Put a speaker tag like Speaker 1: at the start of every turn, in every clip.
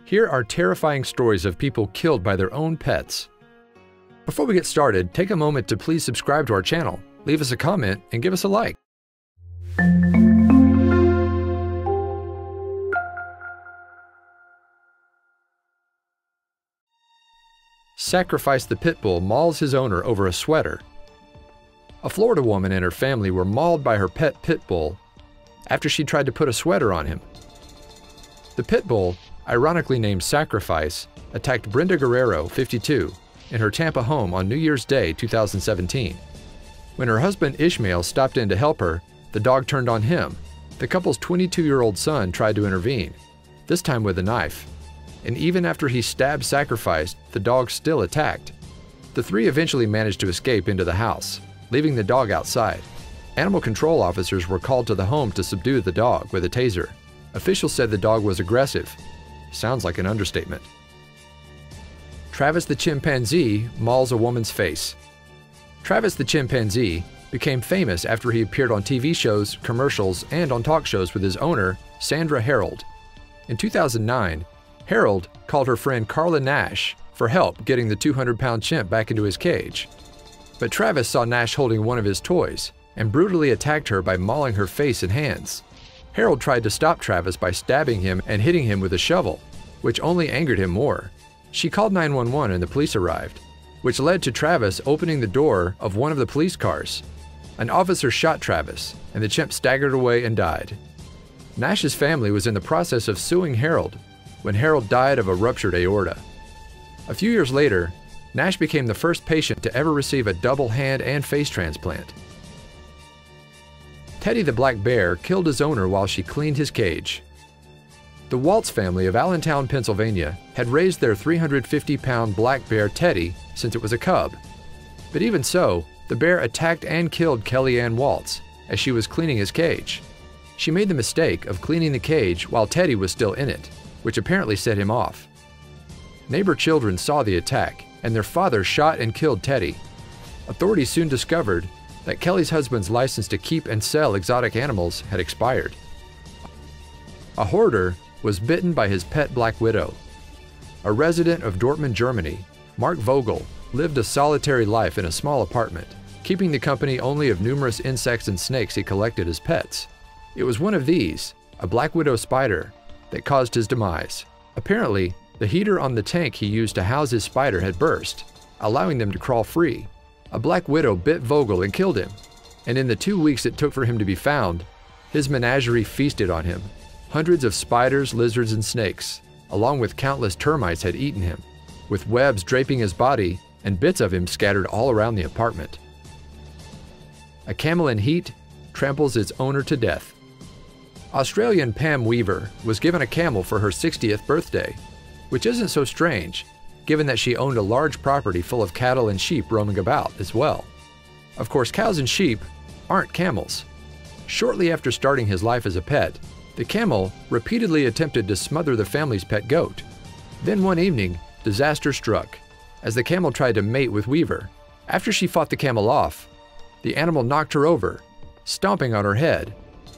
Speaker 1: Here are terrifying stories of people killed by their own pets. Before we get started, take a moment to please subscribe to our channel, leave us a comment, and give us a like. Sacrifice the pit bull mauls his owner over a sweater. A Florida woman and her family were mauled by her pet pit bull after she tried to put a sweater on him. The pit bull, ironically named Sacrifice, attacked Brenda Guerrero, 52, in her Tampa home on New Year's Day 2017. When her husband Ishmael stopped in to help her, the dog turned on him. The couple's 22-year-old son tried to intervene, this time with a knife. And even after he stabbed Sacrifice, the dog still attacked. The three eventually managed to escape into the house, leaving the dog outside. Animal control officers were called to the home to subdue the dog with a taser. Officials said the dog was aggressive. Sounds like an understatement. Travis the chimpanzee mauls a woman's face. Travis the chimpanzee became famous after he appeared on TV shows, commercials, and on talk shows with his owner, Sandra Harold. In 2009, Harold called her friend Carla Nash for help getting the 200-pound chimp back into his cage. But Travis saw Nash holding one of his toys and brutally attacked her by mauling her face and hands. Harold tried to stop Travis by stabbing him and hitting him with a shovel, which only angered him more. She called 911 and the police arrived, which led to Travis opening the door of one of the police cars. An officer shot Travis, and the chimp staggered away and died. Nash's family was in the process of suing Harold when Harold died of a ruptured aorta. A few years later, Nash became the first patient to ever receive a double hand and face transplant. Teddy the black bear killed his owner while she cleaned his cage. The Waltz family of Allentown, Pennsylvania had raised their 350-pound black bear Teddy since it was a cub. But even so, the bear attacked and killed Kellyanne Waltz as she was cleaning his cage. She made the mistake of cleaning the cage while Teddy was still in it, which apparently set him off. Neighbor children saw the attack, and their father shot and killed Teddy. Authorities soon discovered that Kelly's husband's license to keep and sell exotic animals had expired. A hoarder was bitten by his pet black widow. A resident of Dortmund, Germany, Mark Vogel, lived a solitary life in a small apartment, keeping the company only of numerous insects and snakes he collected as pets. It was one of these, a black widow spider, that caused his demise. Apparently, the heater on the tank he used to house his spider had burst, allowing them to crawl free. A black widow bit Vogel and killed him, and in the 2 weeks it took for him to be found, his menagerie feasted on him. Hundreds of spiders, lizards, and snakes, along with countless termites, had eaten him, with webs draping his body and bits of him scattered all around the apartment. A camel in heat tramples its owner to death. Australian Pam Weaver was given a camel for her 60th birthday, which isn't so strange, given that she owned a large property full of cattle and sheep roaming about as well. Of course, cows and sheep aren't camels. Shortly after starting his life as a pet, the camel repeatedly attempted to smother the family's pet goat. Then one evening, disaster struck, as the camel tried to mate with Weaver. After she fought the camel off, the animal knocked her over, stomping on her head,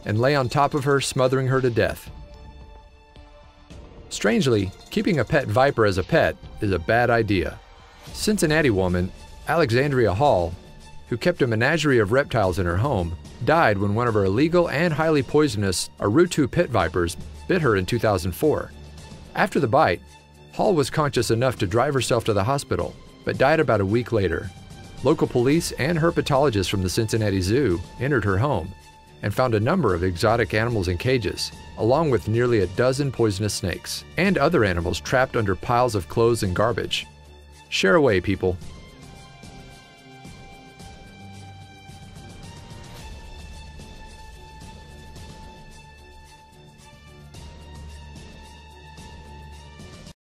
Speaker 1: and lay on top of her, smothering her to death. Strangely, keeping a pet viper as a pet is a bad idea. Cincinnati woman Alexandria Hall, who kept a menagerie of reptiles in her home, died when one of her illegal and highly poisonous Arutu pit vipers bit her in 2004. After the bite, Hall was conscious enough to drive herself to the hospital, but died about a week later. Local police and herpetologists from the Cincinnati Zoo entered her home and found a number of exotic animals in cages, along with nearly a dozen poisonous snakes and other animals trapped under piles of clothes and garbage. Share away, people.